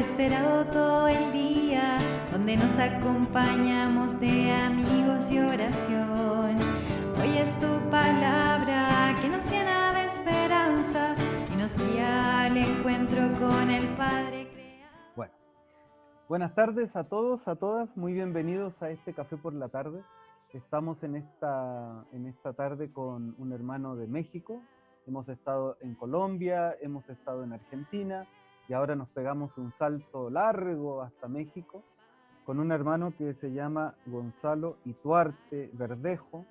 esperado todo el día, donde nos acompañamos de amigos y oración. Hoy es tu palabra que nos llena de esperanza y nos guía al encuentro con el Padre Creador. Bueno, buenas tardes a todos, a todas, muy bienvenidos a este Café por la Tarde. Estamos en esta tarde con un hermano de México. Hemos estado en Colombia, hemos estado en Argentina y ahora nos pegamos un salto largo hasta México con un hermano que se llama Gonzalo Ituarte Verduzco,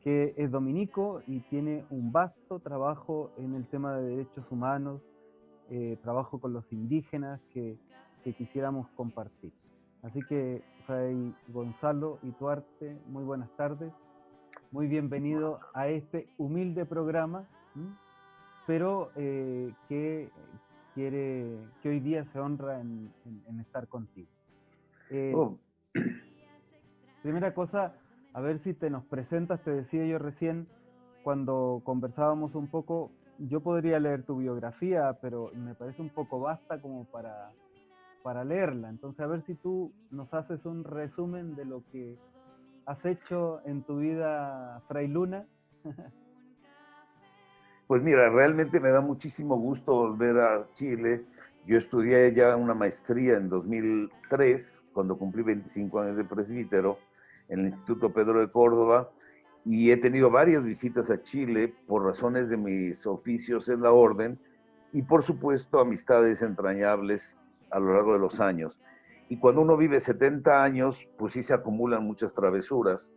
que es dominico y tiene un vasto trabajo en el tema de derechos humanos, trabajo con los indígenas que quisiéramos compartir. Así que, Fray Gonzalo Ituarte, muy buenas tardes. Muy bienvenido a este humilde programa, pero que hoy día se honra en estar contigo. Primera cosa, a ver si te nos presentas. Te decía yo recién, cuando conversábamos un poco, yo podría leer tu biografía, pero me parece un poco vasta como para leerla. Entonces, a ver si tú nos haces un resumen de lo que has hecho en tu vida frailuna. Pues mira, realmente me da muchísimo gusto volver a Chile. Yo estudié ya una maestría en 2003, cuando cumplí 25 años de presbítero, en el Instituto Pedro de Córdoba, y he tenido varias visitas a Chile por razones de mis oficios en la orden y, por supuesto, amistades entrañables a lo largo de los años. Y cuando uno vive 70 años, pues sí se acumulan muchas travesuras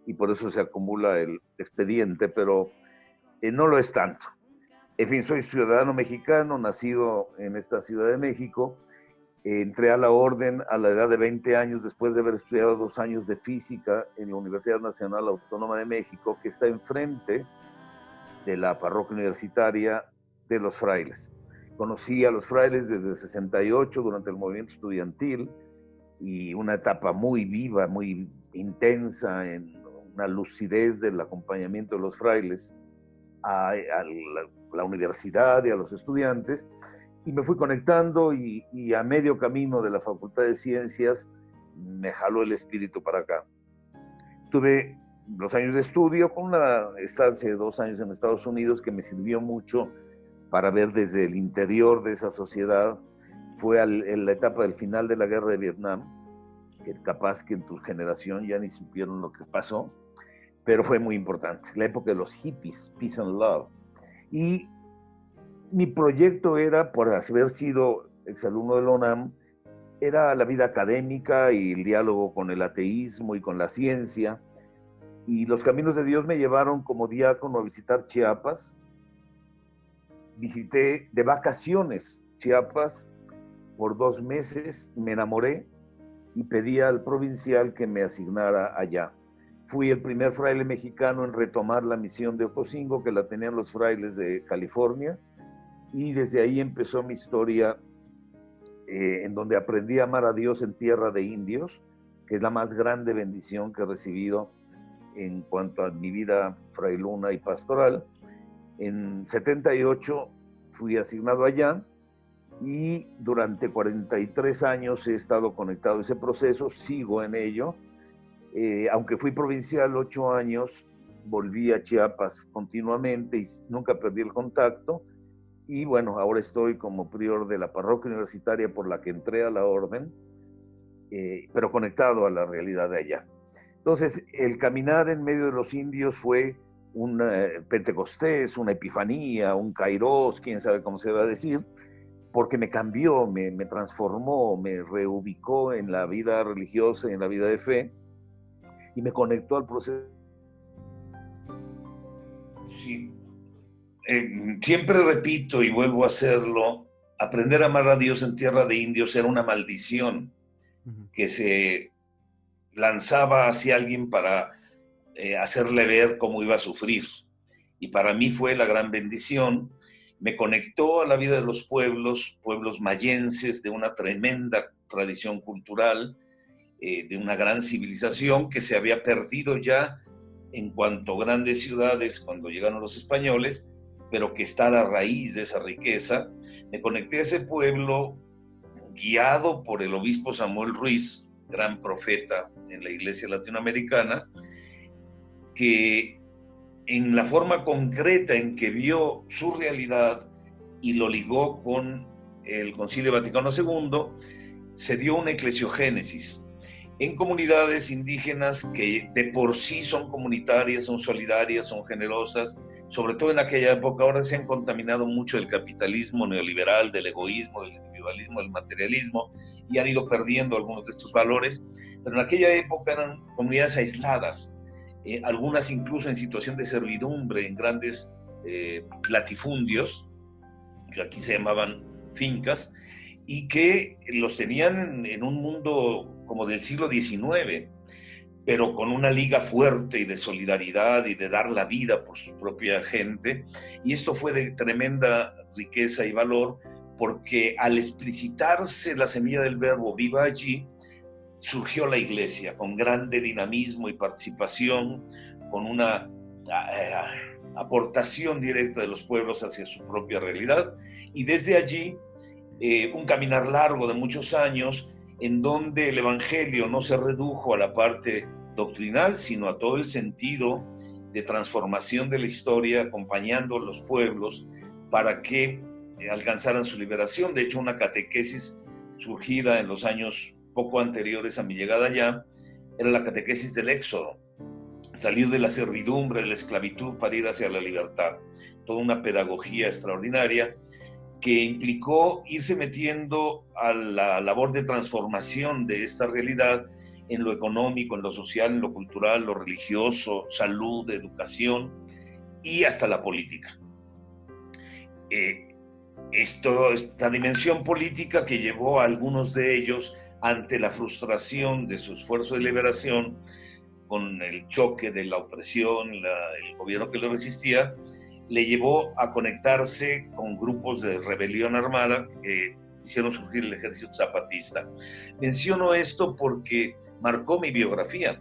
y por eso se acumula el expediente, pero no lo es tanto. En fin, soy ciudadano mexicano, nacido en esta Ciudad de México. Entré a la orden a la edad de 20 años, después de haber estudiado 2 años de física en la Universidad Nacional Autónoma de México, que está enfrente de la parroquia universitaria de los frailes. Conocí a los frailes desde el 68 durante el movimiento estudiantil y una etapa muy viva, muy intensa, en una lucidez del acompañamiento de los frailes a la universidad y a los estudiantes, y me fui conectando y a medio camino de la Facultad de Ciencias me jaló el espíritu para acá. Tuve los años de estudio con una estancia de 2 años en Estados Unidos que me sirvió mucho para ver desde el interior de esa sociedad. Fue en la etapa del final de la guerra de Vietnam, que capaz que en tu generación ya ni supieron lo que pasó, pero fue muy importante. La época de los hippies, Peace and Love. Y mi proyecto era, por haber sido exalumno de la UNAM, era la vida académica y el diálogo con el ateísmo y con la ciencia. Y los caminos de Dios me llevaron como diácono a visitar Chiapas. Visité de vacaciones Chiapas por 2 meses, me enamoré y pedí al provincial que me asignara allá. Fui el primer fraile mexicano en retomar la misión de Ocosingo, que la tenían los frailes de California, y desde ahí empezó mi historia, en donde aprendí a amar a Dios en tierra de indios, que es la más grande bendición que he recibido en cuanto a mi vida frailuna y pastoral. En 78 fui asignado allá y durante 43 años he estado conectado a ese proceso, sigo en ello. Aunque fui provincial 8 años, volví a Chiapas continuamente y nunca perdí el contacto. Y bueno, ahora estoy como prior de la parroquia universitaria por la que entré a la orden, pero conectado a la realidad de allá. Entonces, el caminar en medio de los indios fue un Pentecostés, una epifanía, un Kairos, quién sabe cómo se va a decir, porque me cambió, me transformó, me reubicó en la vida religiosa y en la vida de fe, y me conectó al proceso. Sí. Siempre repito y vuelvo a hacerlo, aprender a amar a Dios en tierra de indios era una maldición que se lanzaba hacia alguien para hacerle ver cómo iba a sufrir. Y para mí fue la gran bendición. Me conectó a la vida de los pueblos mayenses, de una tremenda tradición cultural, de una gran civilización que se había perdido ya en cuanto a grandes ciudades cuando llegaron los españoles, pero que está a la raíz de esa riqueza. Me conecté a ese pueblo guiado por el obispo Samuel Ruiz, gran profeta en la iglesia latinoamericana, que en la forma concreta en que vio su realidad y lo ligó con el Concilio Vaticano II, se dio una eclesiogénesis en comunidades indígenas que de por sí son comunitarias, son solidarias, son generosas, sobre todo en aquella época. Ahora se han contaminado mucho del capitalismo neoliberal, del egoísmo, del individualismo, del materialismo, y han ido perdiendo algunos de estos valores, pero en aquella época eran comunidades aisladas, algunas incluso en situación de servidumbre, en grandes latifundios, que aquí se llamaban fincas, y que los tenían en un mundo como del siglo XIX, pero con una liga fuerte y de solidaridad y de dar la vida por su propia gente. Y esto fue de tremenda riqueza y valor, porque al explicitarse la semilla del verbo viva allí, surgió la iglesia con grande dinamismo y participación, con una aportación directa de los pueblos hacia su propia realidad, y desde allí un caminar largo de muchos años en donde el evangelio no se redujo a la parte doctrinal, sino a todo el sentido de transformación de la historia, acompañando a los pueblos para que alcanzaran su liberación. De hecho, una catequesis surgida en los años poco anteriores a mi llegada allá era la catequesis del Éxodo, salir de la servidumbre, de la esclavitud para ir hacia la libertad. Toda una pedagogía extraordinaria que implicó irse metiendo a la labor de transformación de esta realidad en lo económico, en lo social, en lo cultural, lo religioso, salud, educación y hasta la política. Esta dimensión política que llevó a algunos de ellos ante la frustración de su esfuerzo de liberación, con el choque de la opresión, el gobierno que lo resistía, le llevó a conectarse con grupos de rebelión armada que hicieron surgir el ejército zapatista. Menciono esto porque marcó mi biografía.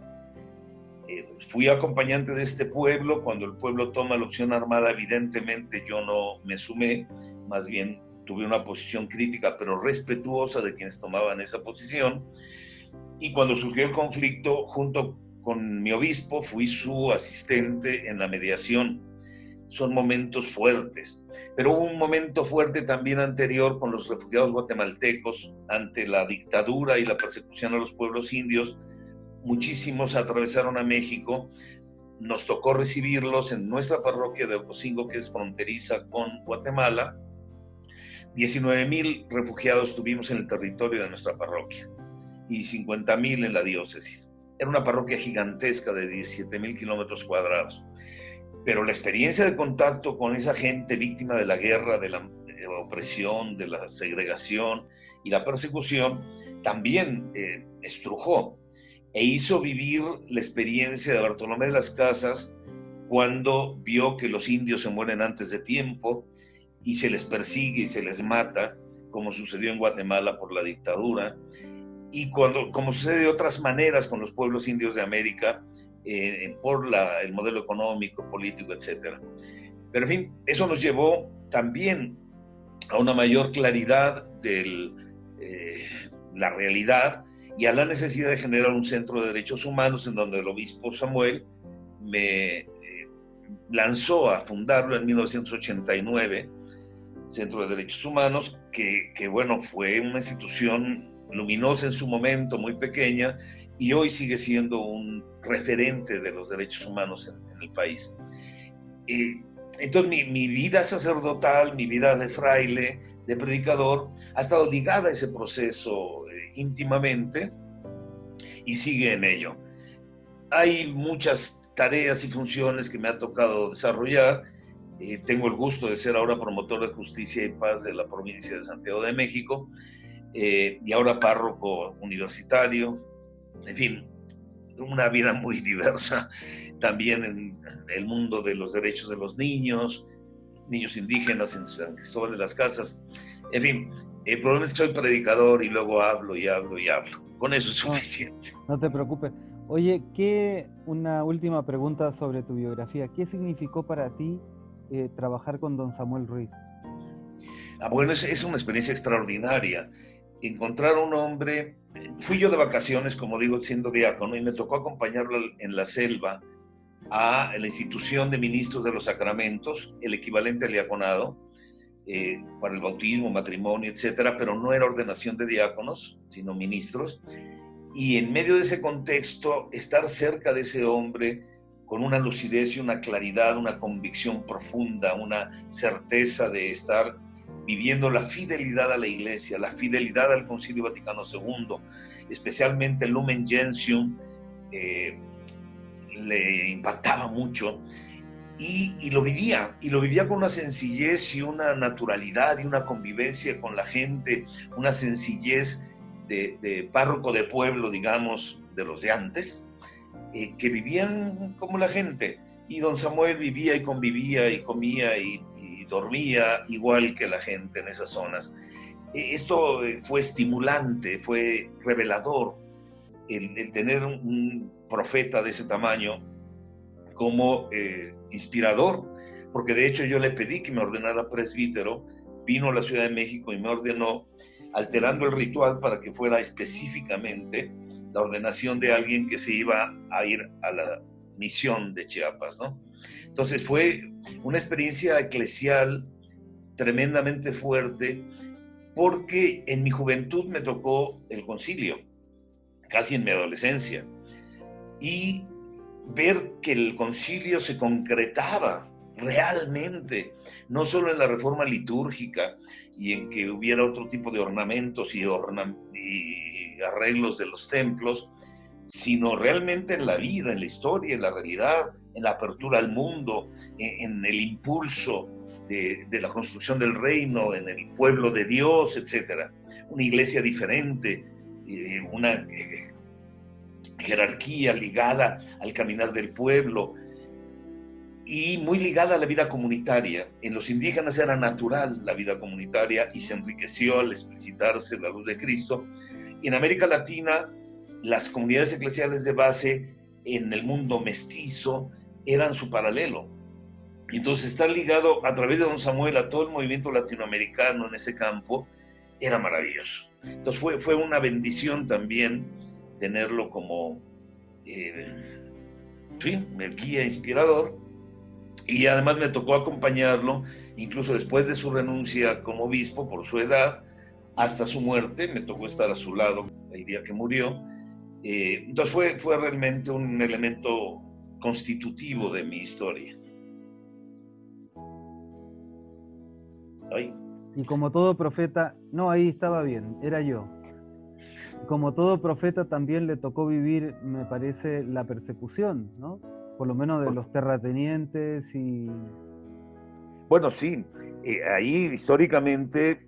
Fui acompañante de este pueblo. Cuando el pueblo toma la opción armada, evidentemente yo no me sumé, más bien tuve una posición crítica, pero respetuosa de quienes tomaban esa posición. Y cuando surgió el conflicto, junto con mi obispo, fui su asistente en la mediación. Son momentos fuertes, pero hubo un momento fuerte también anterior con los refugiados guatemaltecos ante la dictadura y la persecución a los pueblos indios. Muchísimos atravesaron a México, nos tocó recibirlos en nuestra parroquia de Ocosingo, que es fronteriza con Guatemala. 19,000 refugiados tuvimos en el territorio de nuestra parroquia y 50,000 en la diócesis. Era una parroquia gigantesca de 17,000 kilómetros cuadrados. Pero la experiencia de contacto con esa gente víctima de la guerra, de la opresión, de la segregación y la persecución, también estrujó e hizo vivir la experiencia de Bartolomé de las Casas cuando vio que los indios se mueren antes de tiempo y se les persigue y se les mata, como sucedió en Guatemala por la dictadura, y como sucede de otras maneras con los pueblos indios de América, por el modelo económico, político, etc. Pero en fin, eso nos llevó también a una mayor claridad de la realidad y a la necesidad de generar un centro de derechos humanos, en donde el obispo Samuel me lanzó a fundarlo en 1989, Centro de Derechos Humanos, que bueno, fue una institución luminosa en su momento, muy pequeña, y hoy sigue siendo un referente de los derechos humanos en el país. Entonces mi vida sacerdotal, mi vida de fraile, de predicador, ha estado ligada a ese proceso íntimamente y sigue en ello. Hay muchas tareas y funciones que me ha tocado desarrollar. Tengo el gusto de ser ahora promotor de justicia y paz de la provincia de Santiago de México, y ahora párroco universitario. En fin, una vida muy diversa, también en el mundo de los derechos de los niños indígenas en San Cristóbal de las Casas. En fin, el problema es que soy predicador y luego hablo y hablo y hablo. Con eso es suficiente. No te preocupes. Oye, una última pregunta sobre tu biografía. ¿Qué significó para ti trabajar con don Samuel Ruiz? Bueno, es una experiencia extraordinaria. Encontrar a un hombre, fui yo de vacaciones, como digo, siendo diácono, y me tocó acompañarlo en la selva a la institución de ministros de los sacramentos, el equivalente al diaconado, para el bautismo, matrimonio, etcétera, pero no era ordenación de diáconos, sino ministros. Y en medio de ese contexto, estar cerca de ese hombre con una lucidez y una claridad, una convicción profunda, una certeza de estar viviendo la fidelidad a la Iglesia, la fidelidad al Concilio Vaticano II, especialmente el Lumen Gentium, le impactaba mucho y lo vivía con una sencillez y una naturalidad y una convivencia con la gente, una sencillez de párroco de pueblo, digamos, de los de antes, que vivían como la gente. Y don Samuel vivía y convivía y comía y dormía igual que la gente en esas zonas. Esto fue estimulante, fue revelador, el tener un profeta de ese tamaño como inspirador, porque de hecho yo le pedí que me ordenara presbítero, vino a la Ciudad de México y me ordenó, alterando el ritual para que fuera específicamente la ordenación de alguien que se iba a ir a la misión de Chiapas, ¿no? Entonces fue una experiencia eclesial tremendamente fuerte, porque en mi juventud me tocó el concilio, casi en mi adolescencia, y ver que el concilio se concretaba realmente, no solo en la reforma litúrgica y en que hubiera otro tipo de ornamentos y arreglos de los templos, sino realmente en la vida, en la historia, en la realidad, en la apertura al mundo, en el impulso de la construcción del reino, en el pueblo de Dios, etc. Una iglesia diferente, una jerarquía ligada al caminar del pueblo y muy ligada a la vida comunitaria. En los indígenas era natural la vida comunitaria y se enriqueció al explicitarse la luz de Cristo. Y en América Latina, las comunidades eclesiales de base en el mundo mestizo eran su paralelo. Entonces, estar ligado a través de don Samuel a todo el movimiento latinoamericano en ese campo era maravilloso. Entonces, fue una bendición también tenerlo como el guía inspirador. Y además me tocó acompañarlo, incluso después de su renuncia como obispo por su edad, hasta su muerte. Me tocó estar a su lado el día que murió. Entonces fue realmente un elemento constitutivo de mi historia. Ay. Y como todo profeta, no, ahí estaba bien, era yo. Como todo profeta también le tocó vivir, me parece, la persecución, ¿no? Por lo menos de los terratenientes y... Bueno, sí, ahí históricamente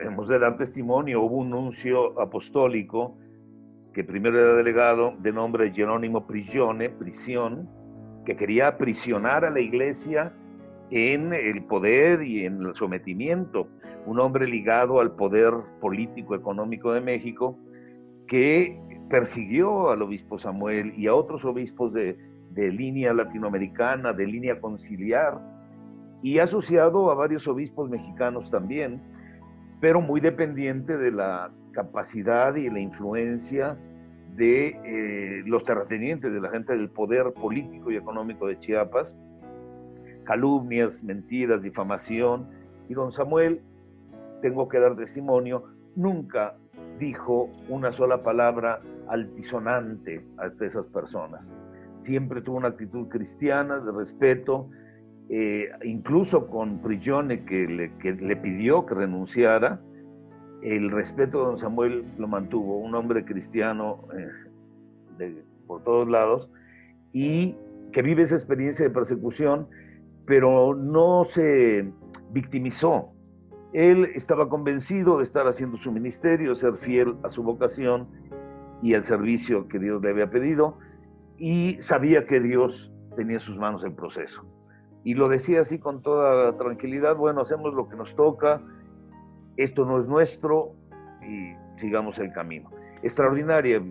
hemos de dar testimonio. Hubo un nuncio apostólico que primero era delegado, de nombre Jerónimo Prigione, prisión, que quería aprisionar a la iglesia en el poder y en el sometimiento. Un hombre ligado al poder político económico de México, que persiguió al obispo Samuel y a otros obispos de línea latinoamericana, de línea conciliar, y asociado a varios obispos mexicanos también, pero muy dependiente de la capacidad y la influencia de los terratenientes, de la gente del poder político y económico de Chiapas. Calumnias, mentiras, difamación. Y don Samuel, tengo que dar testimonio, nunca dijo una sola palabra altisonante a esas personas. Siempre tuvo una actitud cristiana, de respeto, incluso con Prigione, que le pidió que renunciara. El respeto de don Samuel lo mantuvo, un hombre cristiano por todos lados, y que vive esa experiencia de persecución, pero no se victimizó. Él estaba convencido de estar haciendo su ministerio, ser fiel a su vocación y al servicio que Dios le había pedido, y sabía que Dios tenía en sus manos el proceso. Y lo decía así con toda tranquilidad: bueno, hacemos lo que nos toca, esto no es nuestro, y sigamos el camino. Extraordinaria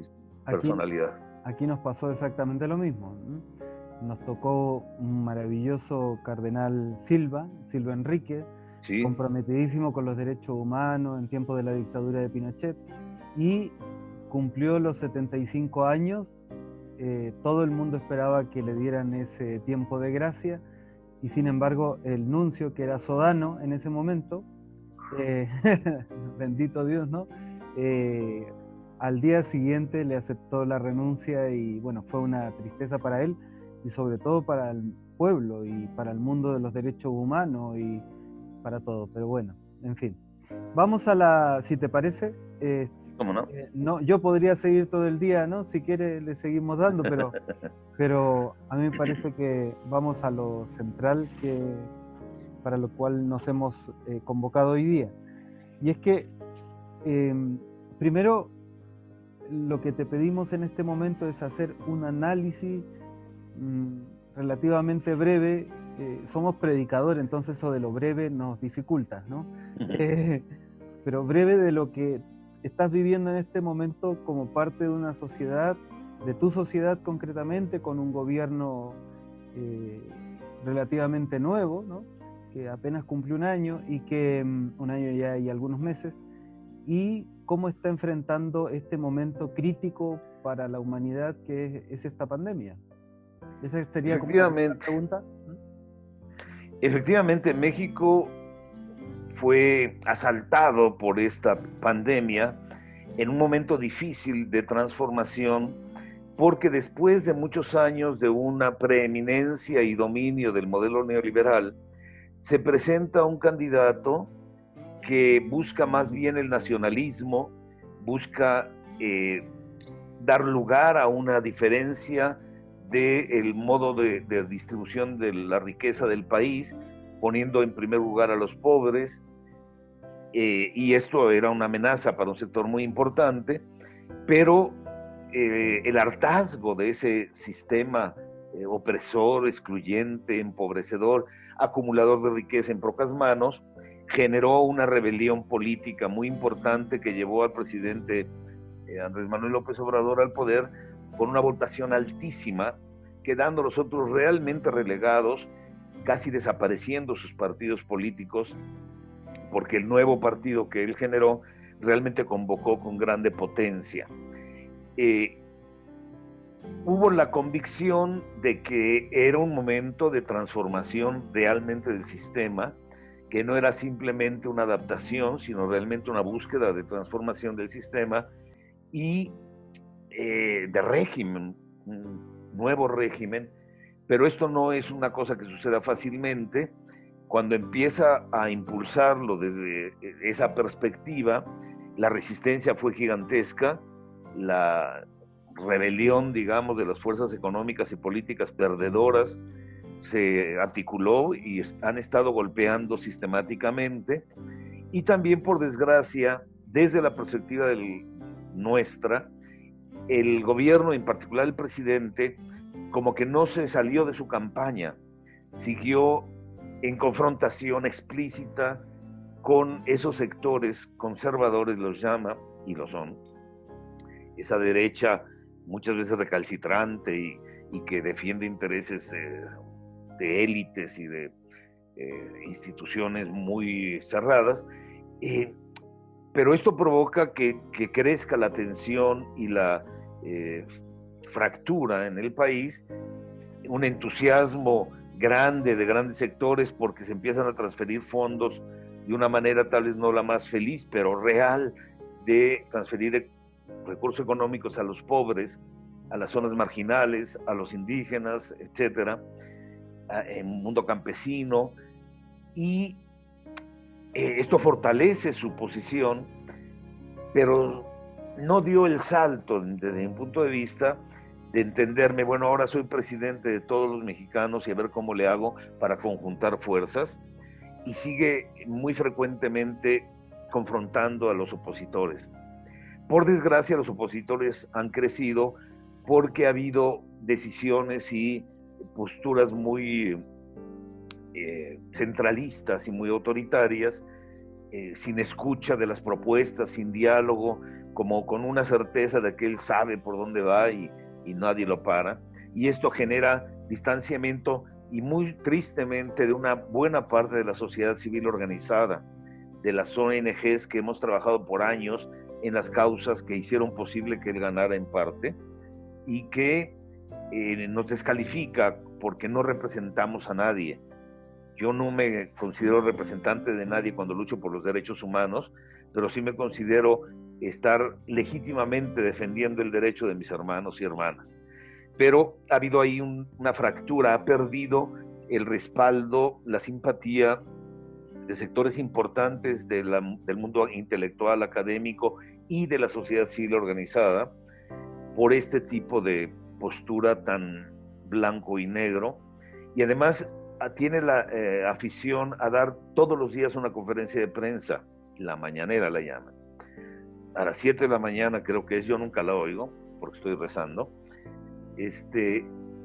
personalidad. Aquí nos pasó exactamente lo mismo. nos tocó un maravilloso cardenal Silva Enríquez, Sí. comprometidísimo con los derechos humanos en tiempos de la dictadura de Pinochet, y cumplió los 75 años. Todo el mundo esperaba que le dieran ese tiempo de gracia, y sin embargo el nuncio, que era Sodano en ese momento, bendito Dios, ¿no? Al día siguiente le aceptó la renuncia, y bueno, fue una tristeza para él y sobre todo para el pueblo y para el mundo de los derechos humanos y para todo. Pero bueno, en fin. Vamos a la, si te parece, ¿Cómo no? no, yo podría seguir todo el día, ¿no? Si quiere le seguimos dando, pero a mí me parece que vamos a lo central, para lo cual nos hemos convocado hoy día. Y es que, primero, lo que te pedimos en este momento es hacer un análisis relativamente breve. Somos predicadores, entonces eso de lo breve nos dificulta, ¿no? Pero breve de lo que estás viviendo en este momento como parte de una sociedad, de tu sociedad concretamente, con un gobierno relativamente nuevo, ¿no? Que apenas cumplió un año, y que un año ya y algunos meses, y cómo está enfrentando este momento crítico para la humanidad que es esta pandemia. Esa sería como la pregunta. Efectivamente, México fue asaltado por esta pandemia en un momento difícil de transformación, porque después de muchos años de una preeminencia y dominio del modelo neoliberal, se presenta un candidato que busca más bien el nacionalismo, busca dar lugar a una diferencia del modo de distribución de la riqueza del país, poniendo en primer lugar a los pobres, y esto era una amenaza para un sector muy importante, pero el hartazgo de ese sistema opresor, excluyente, empobrecedor, acumulador de riqueza en pocas manos, generó una rebelión política muy importante que llevó al presidente Andrés Manuel López Obrador al poder con una votación altísima, quedando los otros realmente relegados, casi desapareciendo sus partidos políticos, porque el nuevo partido que él generó realmente convocó con grande potencia. Hubo la convicción de que era un momento de transformación realmente del sistema, que no era simplemente una adaptación, sino realmente una búsqueda de transformación del sistema y de régimen, un nuevo régimen, pero esto no es una cosa que suceda fácilmente. Cuando empieza a impulsarlo desde esa perspectiva, la resistencia fue gigantesca, la rebelión, digamos, de las fuerzas económicas y políticas perdedoras se articuló y han estado golpeando sistemáticamente, y también, por desgracia, desde la perspectiva nuestra, el gobierno, en particular el presidente, como que no se salió de su campaña, siguió en confrontación explícita con esos sectores conservadores, los llama, y lo son, esa derecha muchas veces recalcitrante y que defiende intereses de élites y de instituciones muy cerradas, pero esto provoca que crezca la tensión y la fractura en el país, un entusiasmo grande de grandes sectores porque se empiezan a transferir fondos de una manera tal vez no la más feliz, pero real, de transferir recursos económicos a los pobres, a las zonas marginales, a los indígenas, etcétera, en un mundo campesino, y esto fortalece su posición, pero no dio el salto desde mi punto de vista de entenderme, bueno, ahora soy presidente de todos los mexicanos y a ver cómo le hago para conjuntar fuerzas, y sigue muy frecuentemente confrontando a los opositores. Por desgracia, los opositores han crecido porque ha habido decisiones y posturas muy centralistas y muy autoritarias, sin escucha de las propuestas, sin diálogo, como con una certeza de que él sabe por dónde va y nadie lo para. Y esto genera distanciamiento y muy tristemente de una buena parte de la sociedad civil organizada, de las ONGs que hemos trabajado por años en las causas que hicieron posible que él ganara en parte y que nos descalifica porque no representamos a nadie. Yo no me considero representante de nadie cuando lucho por los derechos humanos, pero sí me considero estar legítimamente defendiendo el derecho de mis hermanos y hermanas. Pero ha habido ahí una fractura, ha perdido el respaldo, la simpatía de sectores importantes del mundo intelectual, académico y de la sociedad civil organizada por este tipo de postura tan blanco y negro. Y además tiene la afición a dar todos los días una conferencia de prensa, la mañanera la llaman. A las 7 de la mañana creo que es, yo nunca la oigo porque estoy rezando.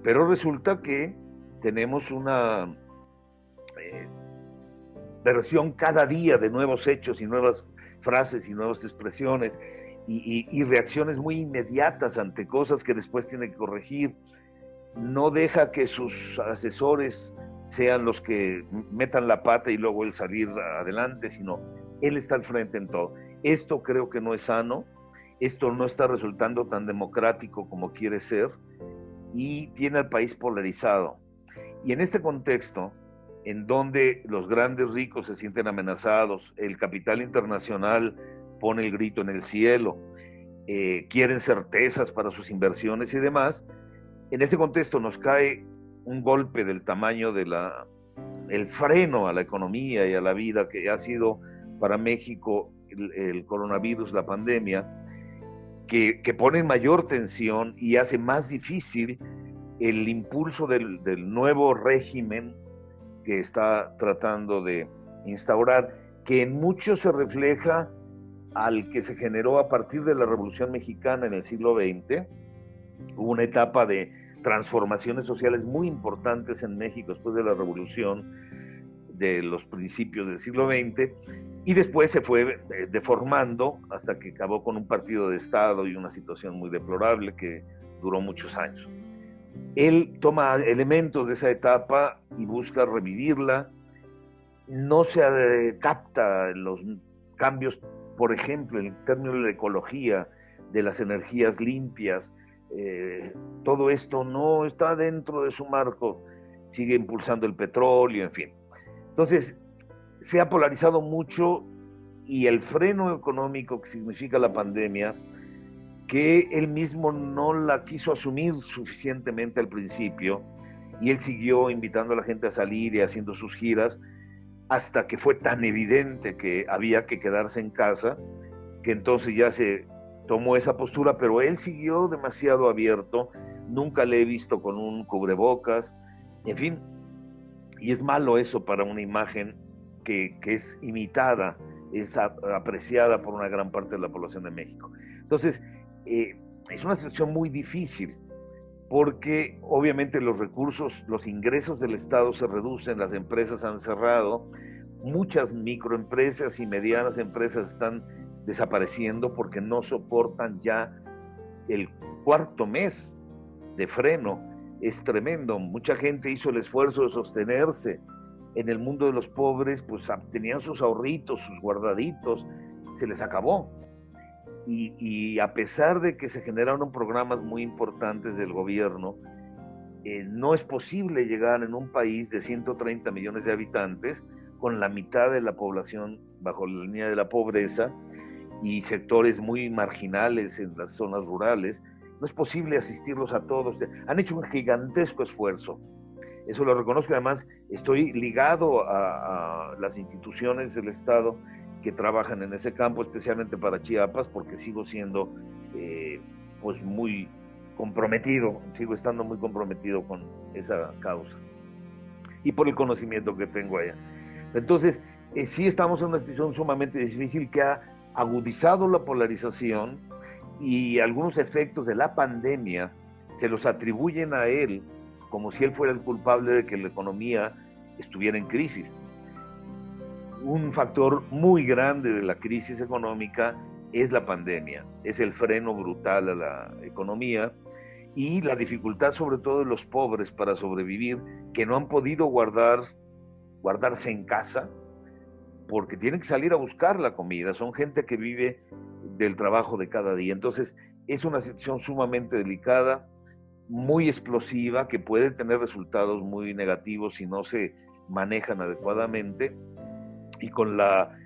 Pero resulta que tenemos una versión cada día de nuevos hechos y nuevas frases y nuevas expresiones y reacciones muy inmediatas ante cosas que después tiene que corregir. No deja que sus asesores sean los que metan la pata y luego él salir adelante, sino él está al frente en todo. Esto creo que no es sano, esto no está resultando tan democrático como quiere ser y tiene al país polarizado. Y en este contexto, en donde los grandes ricos se sienten amenazados, el capital internacional pone el grito en el cielo, quieren certezas para sus inversiones y demás, en este contexto nos cae un golpe del tamaño de el freno a la economía y a la vida que ha sido para México el coronavirus, la pandemia, que pone en mayor tensión y hace más difícil el impulso del nuevo régimen que está tratando de instaurar, que en mucho se refleja al que se generó a partir de la Revolución Mexicana en el siglo XX. Hubo una etapa de transformaciones sociales muy importantes en México después de la Revolución de los principios del siglo XX, y después se fue deformando hasta que acabó con un partido de Estado y una situación muy deplorable que duró muchos años. Él toma elementos de esa etapa y busca revivirla. No se capta los cambios, por ejemplo, en términos de la ecología, de las energías limpias. Todo esto no está dentro de su marco, sigue impulsando el petróleo, en fin. Entonces, se ha polarizado mucho y el freno económico que significa la pandemia, que él mismo no la quiso asumir suficientemente al principio, y él siguió invitando a la gente a salir y haciendo sus giras, hasta que fue tan evidente que había que quedarse en casa, que entonces ya se tomó esa postura, pero él siguió demasiado abierto, nunca le he visto con un cubrebocas, en fin, y es malo eso para una imagen que es imitada, es apreciada por una gran parte de la población de México. Entonces, es una situación muy difícil, porque obviamente los recursos, los ingresos del Estado se reducen, las empresas han cerrado, muchas microempresas y medianas empresas están desapareciendo porque no soportan ya el cuarto mes de freno. Es tremendo, mucha gente hizo el esfuerzo de sostenerse. En el mundo de los pobres, pues tenían sus ahorritos, sus guardaditos, se les acabó. Y a pesar de que se generaron programas muy importantes del gobierno, no es posible llegar en un país de 130 millones de habitantes con la mitad de la población bajo la línea de la pobreza y sectores muy marginales en las zonas rurales. No es posible asistirlos a todos. Han hecho un gigantesco esfuerzo. Eso lo reconozco. Además, estoy ligado a las instituciones del Estado que trabajan en ese campo, especialmente para Chiapas, porque sigo siendo pues muy comprometido, sigo estando muy comprometido con esa causa y por el conocimiento que tengo allá. Entonces, sí estamos en una situación sumamente difícil que ha agudizado la polarización, y algunos efectos de la pandemia se los atribuyen a él como si él fuera el culpable de que la economía estuviera en crisis. Un factor muy grande de la crisis económica es la pandemia, es el freno brutal a la economía, y la dificultad sobre todo de los pobres para sobrevivir, que no han podido guardarse en casa, porque tienen que salir a buscar la comida, son gente que vive del trabajo de cada día. Entonces, es una situación sumamente delicada, muy explosiva, que puede tener resultados muy negativos si no se manejan adecuadamente, y con la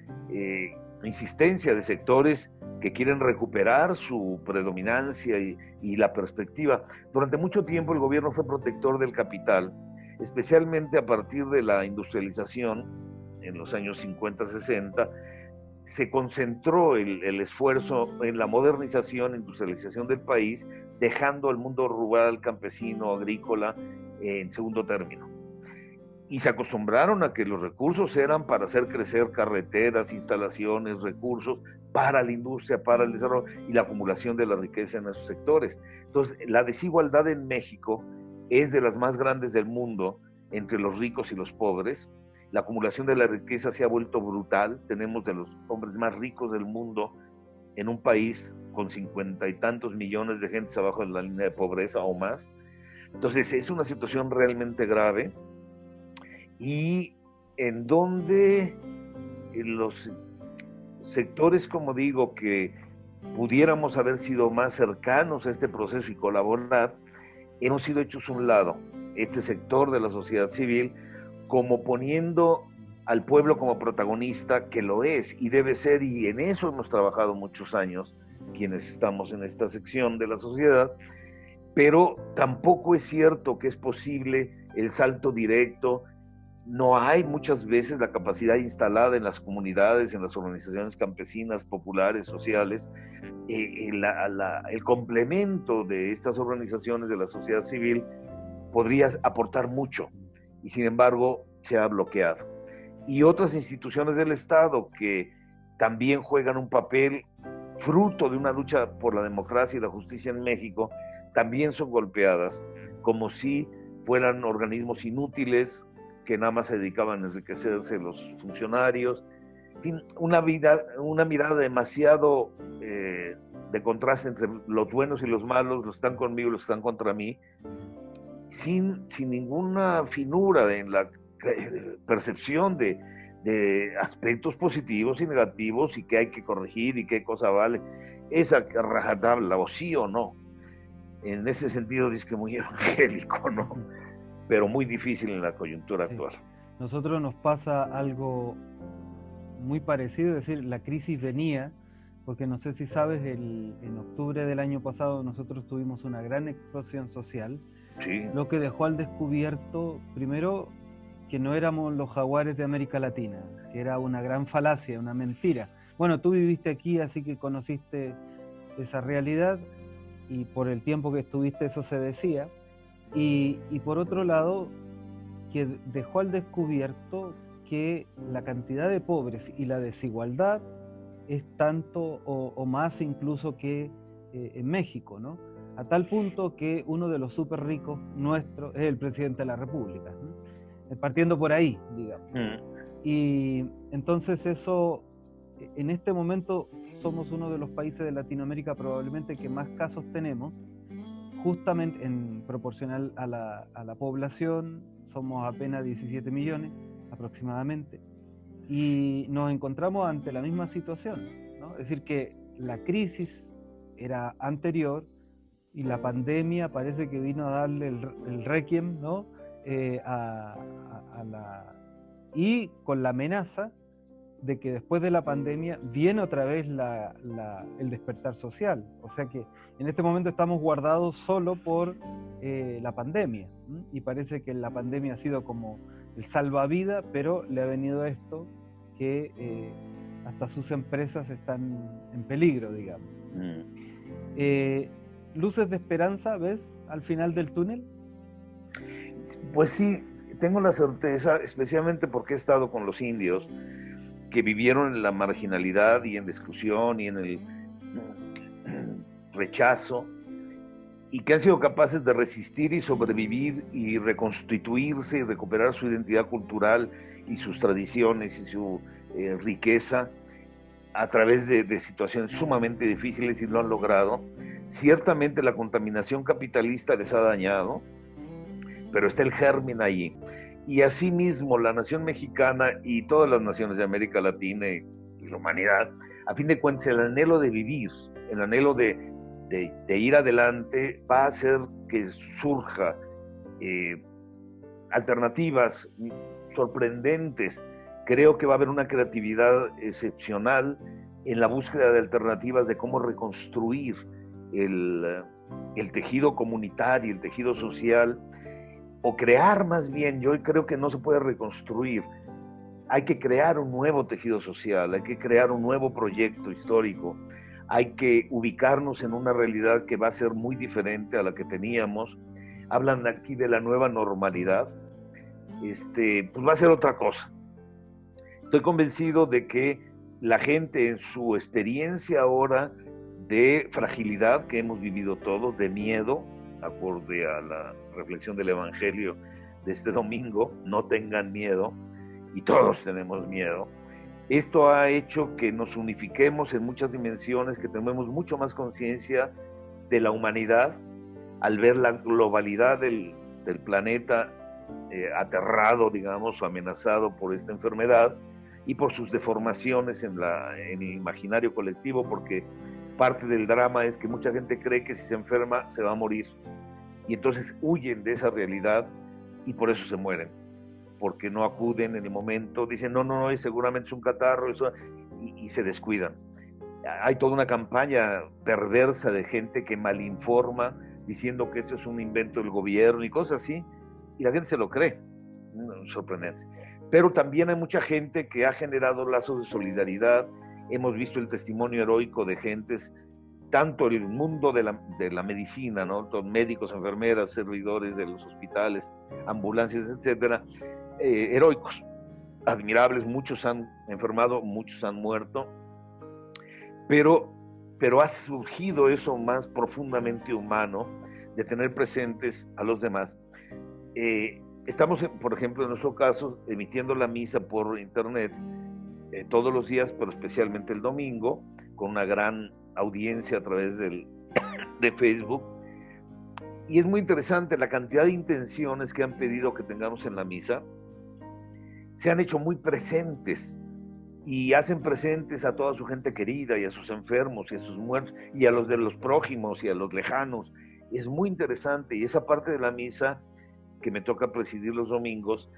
insistencia de sectores que quieren recuperar su predominancia y la perspectiva. Durante mucho tiempo el gobierno fue protector del capital, especialmente a partir de la industrialización en los años 50-60, se concentró el esfuerzo en la modernización e industrialización del país, dejando al mundo rural, campesino, agrícola en segundo término. Y se acostumbraron a que los recursos eran para hacer crecer carreteras, instalaciones, recursos para la industria, para el desarrollo y la acumulación de la riqueza en esos sectores. Entonces, la desigualdad en México es de las más grandes del mundo entre los ricos y los pobres. La acumulación de la riqueza se ha vuelto brutal. Tenemos de los hombres más ricos del mundo en un país con 50 y tantos millones de gentes abajo de la línea de pobreza o más. Entonces, es una situación realmente grave, y en donde los sectores, como digo, que pudiéramos haber sido más cercanos a este proceso y colaborar, hemos sido hechos a un lado. Este sector de la sociedad civil, como poniendo al pueblo como protagonista, que lo es y debe ser, y en eso hemos trabajado muchos años, quienes estamos en esta sección de la sociedad, pero tampoco es cierto que es posible el salto directo. No hay muchas veces la capacidad instalada en las comunidades, en las organizaciones campesinas, populares, sociales. El complemento de estas organizaciones de la sociedad civil podría aportar mucho, y sin embargo se ha bloqueado. Y otras instituciones del Estado que también juegan un papel fruto de una lucha por la democracia y la justicia en México, también son golpeadas, como si fueran organismos inútiles, que nada más se dedicaban a enriquecerse los funcionarios. En fin, una mirada demasiado de contraste entre los buenos y los malos, los que están conmigo y los que están contra mí, sin ninguna finura en la percepción de aspectos positivos y negativos, y que hay que corregir y qué cosa vale. Esa rajatabla, o sí o no. En ese sentido, dice que muy evangélico, ¿no? Pero muy difícil en la coyuntura actual. Sí. Nosotros nos pasa algo muy parecido, es decir, la crisis venía, porque no sé si sabes, en octubre del año pasado nosotros tuvimos una gran explosión social, sí, lo que dejó al descubierto, primero, que no éramos los jaguares de América Latina, que era una gran falacia, una mentira. Bueno, tú viviste aquí, así que conociste esa realidad, y por el tiempo que estuviste eso se decía. Y por otro lado, que dejó al descubierto que la cantidad de pobres y la desigualdad es tanto o más incluso que en México, ¿no? A tal punto que uno de los súper ricos nuestros es el presidente de la República, ¿no? Partiendo por ahí, digamos. Y entonces eso, en este momento somos uno de los países de Latinoamérica probablemente que más casos tenemos, justamente en proporcional a la población. Somos apenas 17 millones aproximadamente, y nos encontramos ante la misma situación, ¿no? Es decir, que la crisis era anterior y la pandemia parece que vino a darle el requiem, ¿no? Y con la amenaza de que después de la pandemia viene otra vez el despertar social. O sea que en este momento estamos guardados solo por la pandemia, ¿sí? Y parece que la pandemia ha sido como el salvavidas, pero le ha venido esto que hasta sus empresas están en peligro, digamos. ¿Luces de esperanza ves al final del túnel? Pues sí, tengo la certeza, especialmente porque he estado con los indios que vivieron en la marginalidad y en la exclusión y en el rechazo, y que han sido capaces de resistir y sobrevivir y reconstituirse y recuperar su identidad cultural y sus tradiciones y su riqueza a través de situaciones sumamente difíciles, y lo han logrado. Ciertamente la contaminación capitalista les ha dañado, pero está el germen ahí. Y asimismo la nación mexicana y todas las naciones de América Latina y la humanidad, a fin de cuentas, el anhelo de vivir, el anhelo de ir adelante va a hacer que surja alternativas sorprendentes. Creo que va a haber una creatividad excepcional en la búsqueda de alternativas de cómo reconstruir el tejido comunitario, el tejido social, o crear más bien. Yo creo que no se puede reconstruir, hay que crear un nuevo tejido social, hay que crear un nuevo proyecto histórico, hay que ubicarnos en una realidad que va a ser muy diferente a la que teníamos. Hablan aquí de la nueva normalidad, pues va a ser otra cosa. Estoy convencido de que la gente en su experiencia ahora de fragilidad que hemos vivido todos, de miedo, acorde a la reflexión del Evangelio de este domingo, no tengan miedo, y todos tenemos miedo. Esto ha hecho que nos unifiquemos en muchas dimensiones, que tenemos mucho más conciencia de la humanidad al ver la globalidad del planeta aterrado, digamos, o amenazado por esta enfermedad y por sus deformaciones en el imaginario colectivo, porque parte del drama es que mucha gente cree que si se enferma se va a morir, y entonces huyen de esa realidad y por eso se mueren, porque no acuden en el momento, dicen no, seguramente es un catarro, eso, y se descuidan. Hay toda una campaña perversa de gente que malinforma, diciendo que esto es un invento del gobierno y cosas así, y la gente se lo cree, sorprendente. Pero también hay mucha gente que ha generado lazos de solidaridad. Hemos visto el testimonio heroico de gentes, tanto el mundo de la medicina, ¿no? Todos médicos, enfermeras, servidores de los hospitales, ambulancias, etcétera, heroicos, admirables. Muchos han enfermado, muchos han muerto, pero ha surgido eso más profundamente humano, de tener presentes a los demás. Estamos, por ejemplo, en nuestro caso, emitiendo la misa por internet todos los días, pero especialmente el domingo, con una gran audiencia a través de Facebook. Y es muy interesante la cantidad de intenciones que han pedido que tengamos en la misa. Se han hecho muy presentes y hacen presentes a toda su gente querida y a sus enfermos y a sus muertos y a los de los prójimos y a los lejanos. Es muy interesante, y esa parte de la misa que me toca presidir los domingos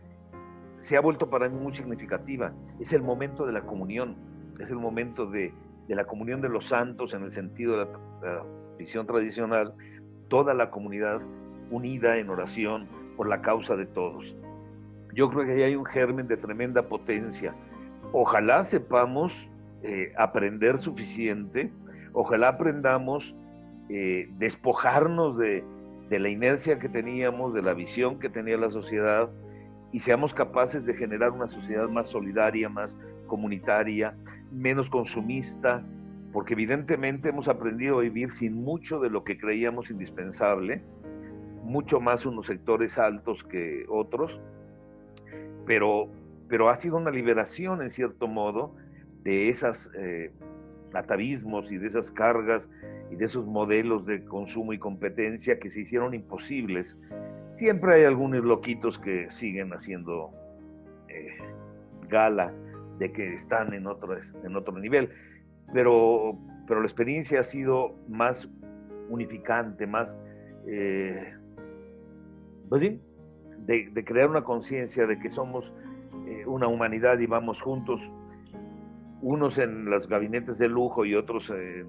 se ha vuelto para mí muy significativa. Es el momento de la comunión, es el momento de la comunión de los santos en el sentido de la visión tradicional, toda la comunidad unida en oración por la causa de todos. Yo creo que ahí hay un germen de tremenda potencia. Ojalá sepamos aprender suficiente, ojalá aprendamos despojarnos de la inercia que teníamos, de la visión que tenía la sociedad, y seamos capaces de generar una sociedad más solidaria, más comunitaria, menos consumista, porque evidentemente hemos aprendido a vivir sin mucho de lo que creíamos indispensable, mucho más unos sectores altos que otros, pero ha sido una liberación en cierto modo de esos atavismos y de esas cargas y de esos modelos de consumo y competencia que se hicieron imposibles. Siempre hay algunos loquitos que siguen haciendo gala de que están en otro nivel, pero la experiencia ha sido más unificante, más pues sí, de crear una conciencia de que somos una humanidad y vamos juntos, unos en los gabinetes de lujo y otros en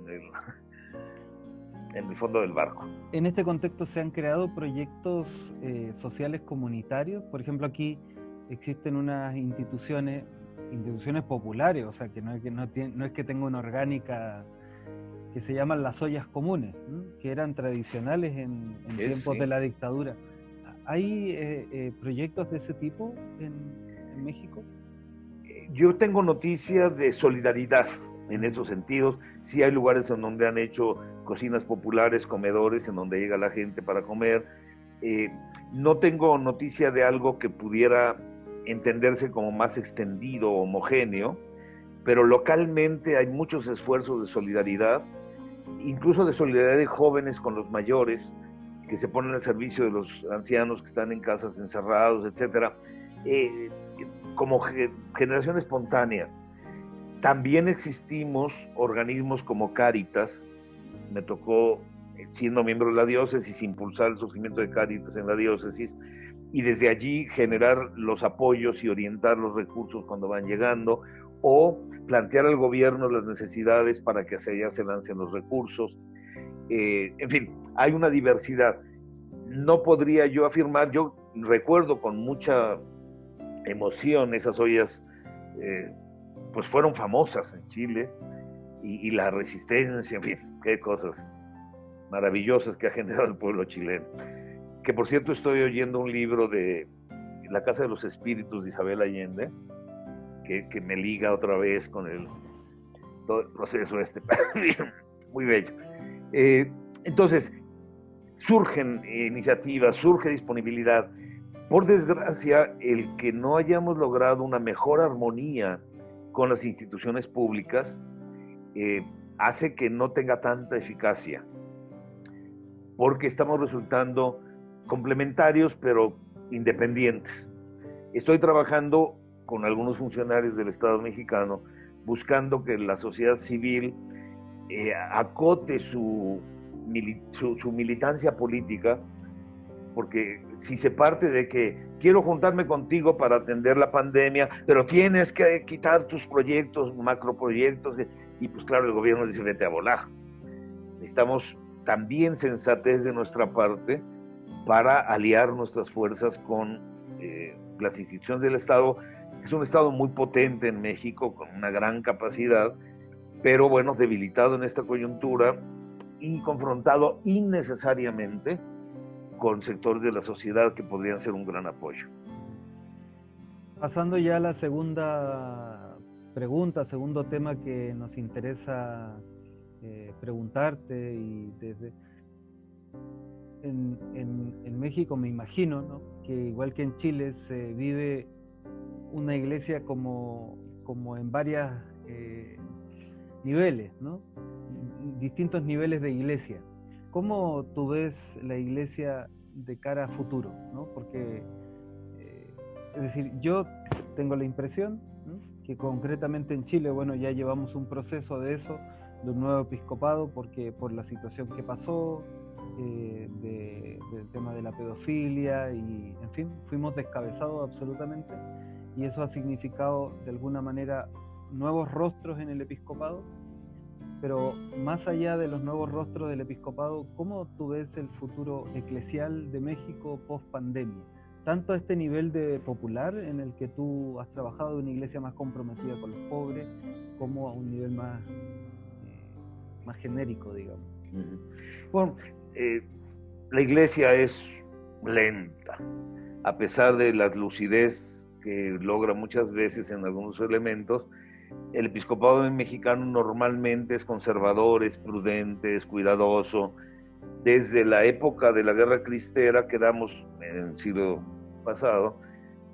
el fondo del barco. En este contexto se han creado proyectos sociales comunitarios. Por ejemplo, aquí existen unas instituciones populares, o sea, que no es que tenga una orgánica, que se llaman las ollas comunes, ¿no? Que eran tradicionales en tiempos de la dictadura. ¿Hay proyectos de ese tipo en México? Yo tengo noticias de solidaridad en esos sentidos. Sí hay lugares en donde han hecho cocinas populares, comedores, en donde llega la gente para comer. No tengo noticia de algo que pudiera entenderse como más extendido, homogéneo, pero localmente hay muchos esfuerzos de solidaridad incluso de solidaridad de jóvenes con los mayores, que se ponen al servicio de los ancianos que están en casas encerrados, etcétera, como generación espontánea. También existimos organismos como Cáritas. Me tocó, siendo miembro de la diócesis, impulsar el surgimiento de Cáritas en la diócesis y desde allí generar los apoyos y orientar los recursos cuando van llegando, o plantear al gobierno las necesidades para que hacia allá se lancen los recursos. En fin, hay una diversidad. No podría yo afirmar, yo recuerdo con mucha emoción esas ollas, pues fueron famosas en Chile, y la resistencia, en fin, qué cosas maravillosas que ha generado el pueblo chileno. Que por cierto estoy oyendo un libro de La Casa de los Espíritus de Isabel Allende, que me liga otra vez con todo el proceso muy bello. Entonces, surgen iniciativas, surge disponibilidad. Por desgracia, el que no hayamos logrado una mejor armonía con las instituciones públicas hace que no tenga tanta eficacia, porque estamos resultando complementarios pero independientes. Estoy trabajando con algunos funcionarios del Estado mexicano buscando que la sociedad civil acote su militancia política, porque si se parte de que quiero juntarme contigo para atender la pandemia, pero tienes que quitar tus proyectos, macroproyectos, y pues claro, el gobierno dice vete a volar. Necesitamos también sensatez de nuestra parte para aliar nuestras fuerzas con las instituciones del Estado. Es un Estado muy potente en México, con una gran capacidad, pero bueno, debilitado en esta coyuntura y confrontado innecesariamente con sectores de la sociedad que podrían ser un gran apoyo. Pasando ya a la segunda pregunta, segundo tema que nos interesa preguntarte, y desde en México me imagino, ¿no?, que igual que en Chile se vive una iglesia como en varios niveles, ¿no?, distintos niveles de iglesia. ¿Cómo tú ves la iglesia de cara a futuro, ¿no? Porque, es decir, yo tengo la impresión, ¿no?, que concretamente en Chile, bueno, ya llevamos un proceso de eso, de un nuevo episcopado, porque por la situación que pasó, del tema de la pedofilia, y en fin, fuimos descabezados absolutamente, y eso ha significado de alguna manera nuevos rostros en el episcopado. Pero más allá de los nuevos rostros del episcopado, ¿cómo tú ves el futuro eclesial de México post pandemia? Tanto a este nivel de popular en el que tú has trabajado, de una iglesia más comprometida con los pobres, como a un nivel más genérico, digamos. Bueno, la iglesia es lenta, a pesar de la lucidez que logra muchas veces en algunos elementos. El episcopado mexicano normalmente es conservador, es prudente, es cuidadoso. Desde la época de la Guerra Cristera, quedamos, en el siglo pasado,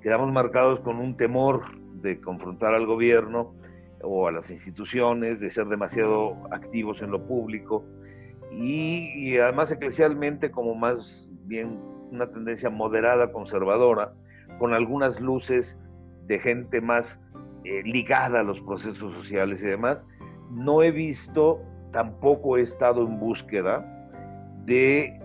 quedamos marcados con un temor de confrontar al gobierno o a las instituciones, de ser demasiado activos en lo público, y además eclesialmente como más bien una tendencia moderada, conservadora, con algunas luces de gente más ligada a los procesos sociales y demás. No he visto, tampoco he estado en búsqueda de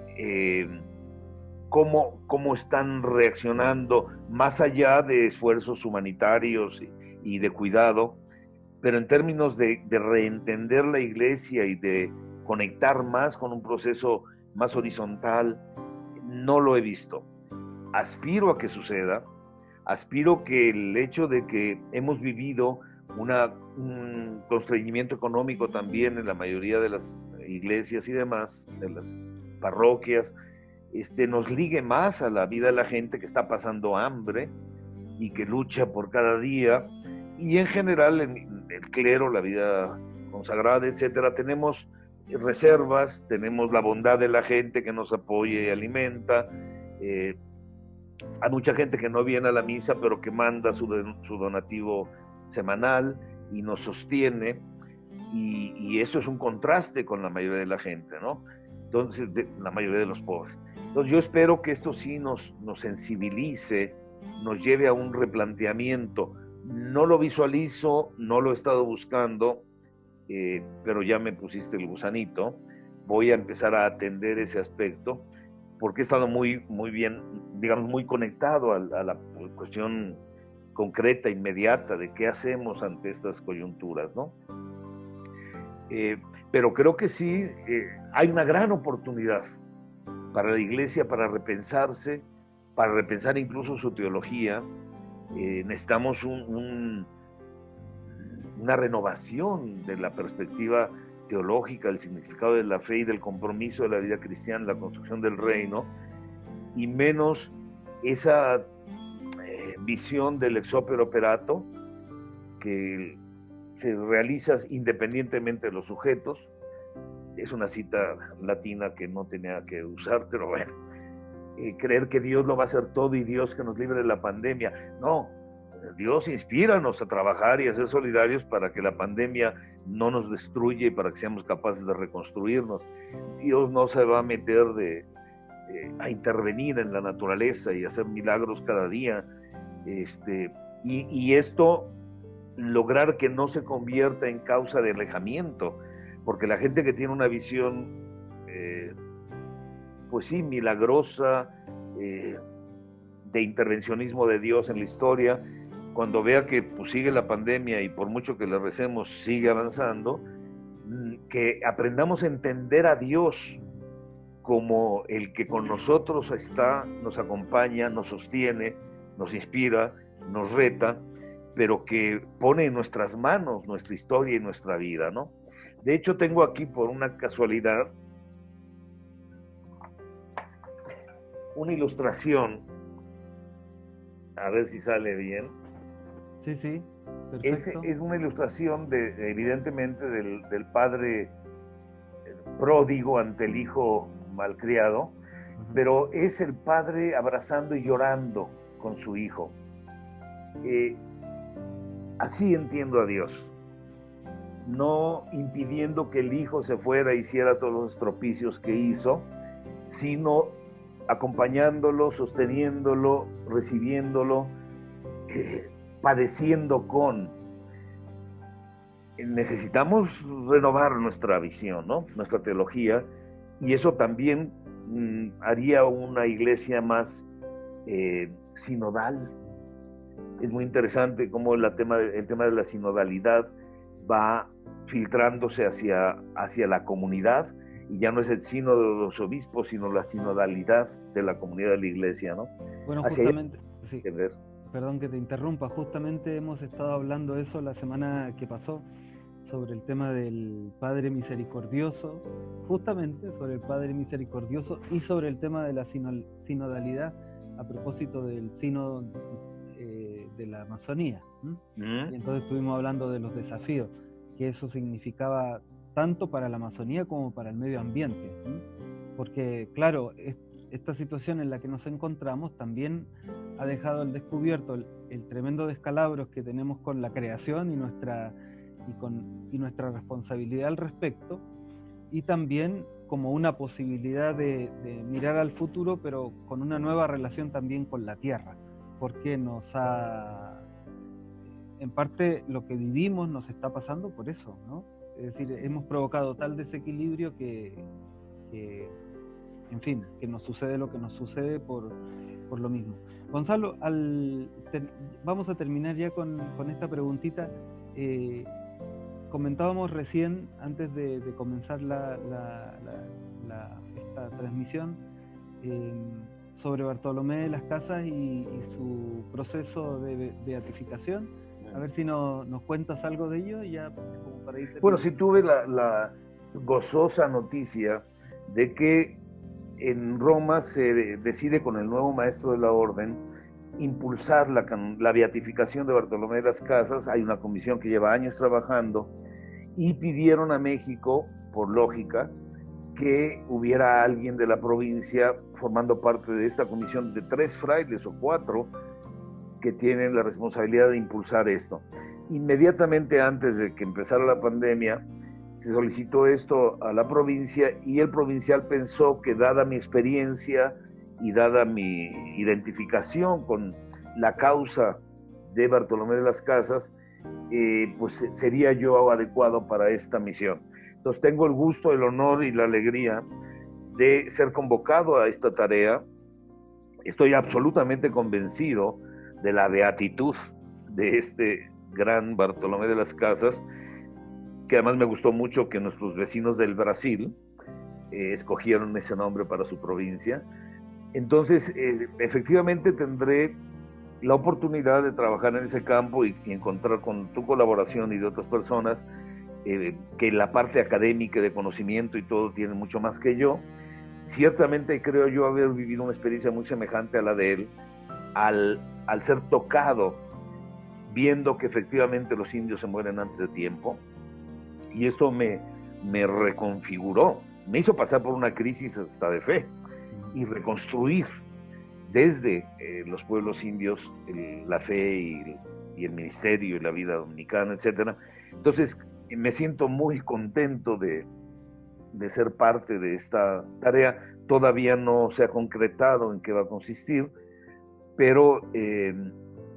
cómo están reaccionando, más allá de esfuerzos humanitarios y de cuidado, pero en términos de reentender la iglesia y de conectar más con un proceso más horizontal, no lo he visto. Aspiro a que suceda. Aspiro que el hecho de que hemos vivido un constreñimiento económico también en la mayoría de las iglesias y demás, de las parroquias, nos ligue más a la vida de la gente que está pasando hambre y que lucha por cada día, y en general en el clero, la vida consagrada, etcétera. Tenemos reservas, tenemos la bondad de la gente que nos apoya y alimenta. Hay mucha gente que no viene a la misa, pero que manda su donativo semanal y nos sostiene. y esto es un contraste con la mayoría de la gente, ¿no? Entonces, la mayoría de los pobres. Entonces yo espero que esto sí nos sensibilice, nos lleve a un replanteamiento. No lo visualizo, no lo he estado buscando, pero ya me pusiste el gusanito. Voy a empezar a atender ese aspecto, porque he estado muy bien, digamos, muy conectado a la cuestión concreta, inmediata, de qué hacemos ante estas coyunturas, ¿no? Pero creo que sí, hay una gran oportunidad para la Iglesia, para repensarse, para repensar incluso su teología. Necesitamos una renovación de la perspectiva teológica, del significado de la fe y del compromiso de la vida cristiana, la construcción del reino, y menos esa visión del ex opere operato que se realiza independientemente de los sujetos. Es una cita latina que no tenía que usar, pero bueno, creer que Dios lo va a hacer todo y Dios que nos libre de la pandemia. No, Dios inspíranos a trabajar y a ser solidarios para que la pandemia no nos destruya y para que seamos capaces de reconstruirnos. Dios no se va a meter a intervenir en la naturaleza y hacer milagros cada día. Y esto, lograr que no se convierta en causa de alejamiento, porque la gente que tiene una visión, pues sí, milagrosa, de intervencionismo de Dios en la historia, cuando vea que pues, sigue la pandemia y por mucho que le recemos sigue avanzando, que aprendamos a entender a Dios como el que con nosotros está, nos acompaña, nos sostiene, nos inspira, nos reta, pero que pone en nuestras manos nuestra historia y nuestra vida, ¿no? De hecho, tengo aquí, por una casualidad, una ilustración, a ver si sale bien. Sí, sí, perfecto. Es una ilustración, evidentemente, del padre pródigo ante el hijo malcriado, pero es el padre abrazando y llorando con su hijo. Así entiendo a Dios, no impidiendo que el hijo se fuera e hiciera todos los estropicios que hizo, sino acompañándolo, sosteniéndolo, recibiéndolo, padeciendo con. Necesitamos renovar nuestra visión, ¿no? Nuestra teología, y eso también haría una iglesia más sinodal. Es muy interesante cómo el tema de la sinodalidad va filtrándose hacia la comunidad, y ya no es el sínodo de los obispos, sino la sinodalidad de la comunidad de la iglesia, ¿no? Bueno, justamente, sí, perdón que te interrumpa, justamente hemos estado hablando eso la semana que pasó, sobre el tema del Padre Misericordioso, justamente sobre el Padre Misericordioso y sobre el tema de la sinodalidad, a propósito del sínodo de la Amazonía. Y entonces estuvimos hablando de los desafíos que eso significaba tanto para la Amazonía como para el medio ambiente, porque claro, esta situación en la que nos encontramos también ha dejado al descubierto el tremendo descalabro que tenemos con la creación y nuestra responsabilidad al respecto, y también como una posibilidad de mirar al futuro, pero con una nueva relación también con la tierra, porque en parte lo que vivimos nos está pasando por eso, ¿no? Es decir, hemos provocado tal desequilibrio que en fin, que nos sucede lo que nos sucede por lo mismo. Gonzalo, vamos a terminar ya con esta preguntita. Comentábamos recién, antes de comenzar esta transmisión, sobre Bartolomé de las Casas y su proceso de beatificación. A ver si nos cuentas algo de ello, ya como para ir terminando. Bueno, sí tuve la gozosa noticia de que en Roma se decide, con el nuevo maestro de la orden, impulsar la beatificación de Bartolomé de las Casas. Hay una comisión que lleva años trabajando, y pidieron a México, por lógica, que hubiera alguien de la provincia formando parte de esta comisión de 3 frailes o 4 que tienen la responsabilidad de impulsar esto. Inmediatamente antes de que empezara la pandemia, se solicitó esto a la provincia y el provincial pensó que dada mi experiencia y dada mi identificación con la causa de Bartolomé de las Casas, pues sería yo adecuado para esta misión. Entonces tengo el gusto, el honor y la alegría de ser convocado a esta tarea. Estoy absolutamente convencido de la beatitud de este gran Bartolomé de las Casas, que además me gustó mucho que nuestros vecinos del Brasil escogieron ese nombre para su provincia. Entonces, efectivamente tendré la oportunidad de trabajar en ese campo y encontrar con tu colaboración y de otras personas que la parte académica de conocimiento y todo tienen mucho más que yo. Ciertamente creo yo haber vivido una experiencia muy semejante a la de él, al ser tocado, viendo que efectivamente los indios se mueren antes de tiempo, y esto me reconfiguró, me hizo pasar por una crisis hasta de fe, y reconstruir desde los pueblos indios la fe y el ministerio y la vida dominicana, etc. Entonces me siento muy contento de ser parte de esta tarea. Todavía no se ha concretado en qué va a consistir, pero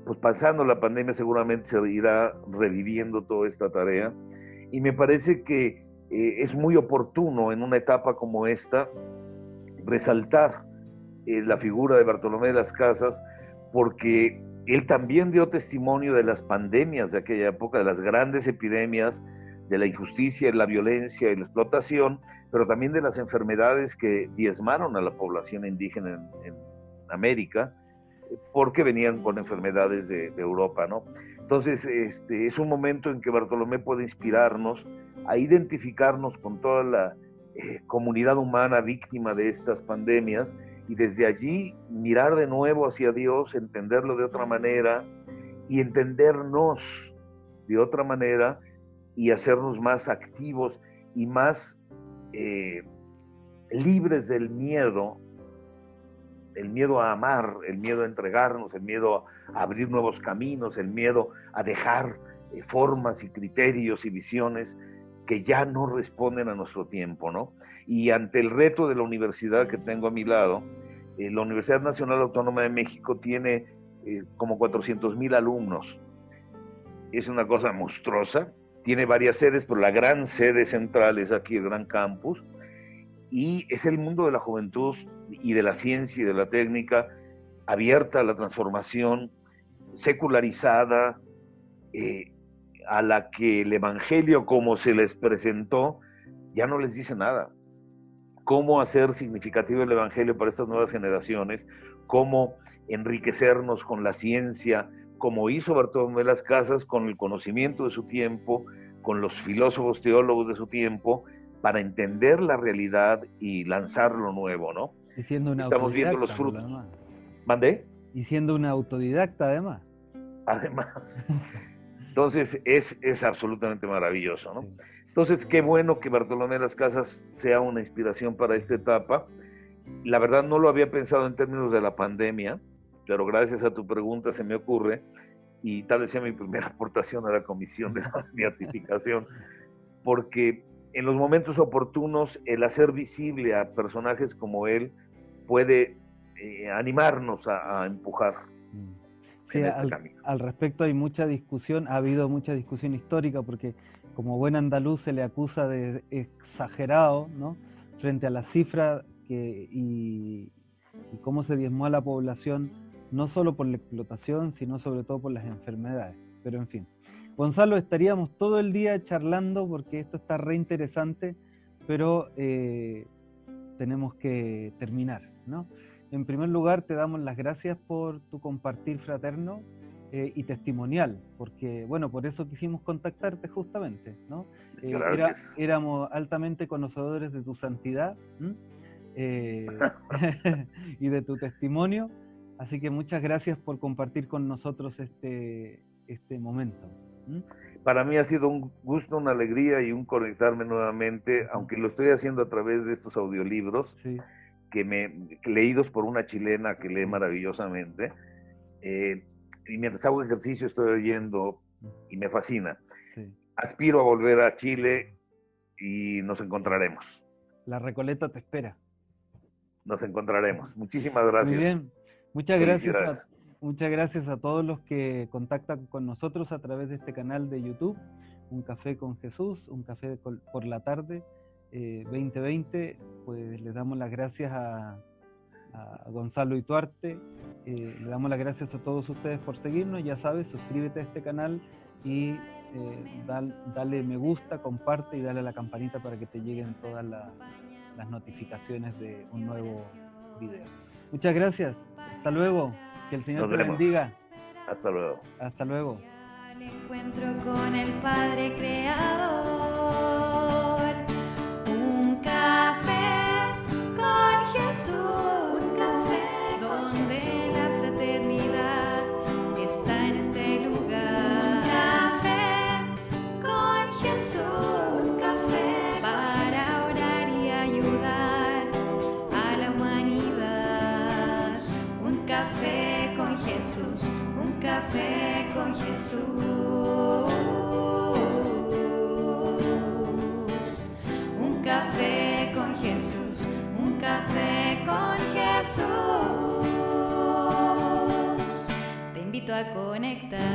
pues pasando la pandemia seguramente se irá reviviendo toda esta tarea, y me parece que es muy oportuno en una etapa como esta resaltar la figura de Bartolomé de las Casas, porque él también dio testimonio de las pandemias de aquella época, de las grandes epidemias, de la injusticia, de la violencia y la explotación, pero también de las enfermedades que diezmaron a la población indígena en América, porque venían con enfermedades de Europa, ¿no? Entonces, es un momento en que Bartolomé puede inspirarnos a identificarnos con toda la comunidad humana víctima de estas pandemias, y desde allí mirar de nuevo hacia Dios, entenderlo de otra manera y entendernos de otra manera, y hacernos más activos y más libres del miedo, el miedo a amar, el miedo a entregarnos, el miedo a abrir nuevos caminos, el miedo a dejar formas y criterios y visiones que ya no responden a nuestro tiempo, ¿no? Y ante el reto de la universidad que tengo a mi lado, la Universidad Nacional Autónoma de México tiene como 400,000 alumnos. Es una cosa monstruosa. Tiene varias sedes, pero la gran sede central es aquí, el gran campus, y es el mundo de la juventud y de la ciencia y de la técnica, abierta a la transformación, secularizada, a la que el Evangelio, como se les presentó, ya no les dice nada. Cómo hacer significativo el Evangelio para estas nuevas generaciones, cómo enriquecernos con la ciencia, como hizo Bartolomé de las Casas, con el conocimiento de su tiempo, con los filósofos teólogos de su tiempo, para entender la realidad y lanzar lo nuevo, ¿no? Y siendo una Estamos viendo los frutos. Además. ¿Mandé? Y siendo una autodidacta, además. Además. Entonces, es absolutamente maravilloso, ¿no? Entonces, qué bueno que Bartolomé de las Casas sea una inspiración para esta etapa. La verdad no lo había pensado en términos de la pandemia, pero gracias a tu pregunta se me ocurre, y tal vez sea mi primera aportación a la comisión de la beatificación, porque en los momentos oportunos el hacer visible a personajes como él puede animarnos a empujar sí, en este camino. Al respecto hay mucha discusión, ha habido mucha discusión histórica, porque como buen andaluz se le acusa de exagerado, ¿no?, frente a la cifra y cómo se diezmó a la población, no solo por la explotación, sino sobre todo por las enfermedades. Pero en fin, Gonzalo, estaríamos todo el día charlando porque esto está re interesante, pero tenemos que terminar, ¿no? En primer lugar, te damos las gracias por tu compartir fraterno y testimonial, porque, bueno, por eso quisimos contactarte justamente, ¿no? Éramos altamente conocedores de tu santidad y de tu testimonio, así que muchas gracias por compartir con nosotros este momento. Para mí ha sido un gusto, una alegría y un conectarme nuevamente, aunque lo estoy haciendo a través de estos audiolibros, sí, leídos por una chilena que lee maravillosamente, y mientras hago ejercicio estoy oyendo y me fascina. Sí. Aspiro a volver a Chile y nos encontraremos. La Recoleta te espera. Nos encontraremos. Muchísimas gracias. Muy bien. Muchas gracias a todos los que contactan con nosotros a través de este canal de YouTube, Un Café con Jesús, Un Café por la Tarde 2020. Pues les damos las gracias a Gonzalo Ituarte, le damos las gracias a todos ustedes por seguirnos. Ya sabes, suscríbete a este canal y dale me gusta, comparte y dale a la campanita para que te lleguen todas las notificaciones de un nuevo video. Muchas gracias, hasta luego, que el Señor te bendiga. Hasta luego. Hasta luego. Al encuentro con el Padre Creador, un café con Jesús, un café donde la fraternidad está en este lugar. Un café con Jesús, un café para orar y ayudar a la humanidad. Un café con Jesús, un café con Jesús. Un café con Jesús, un café con Jesús. Te invito a conectar.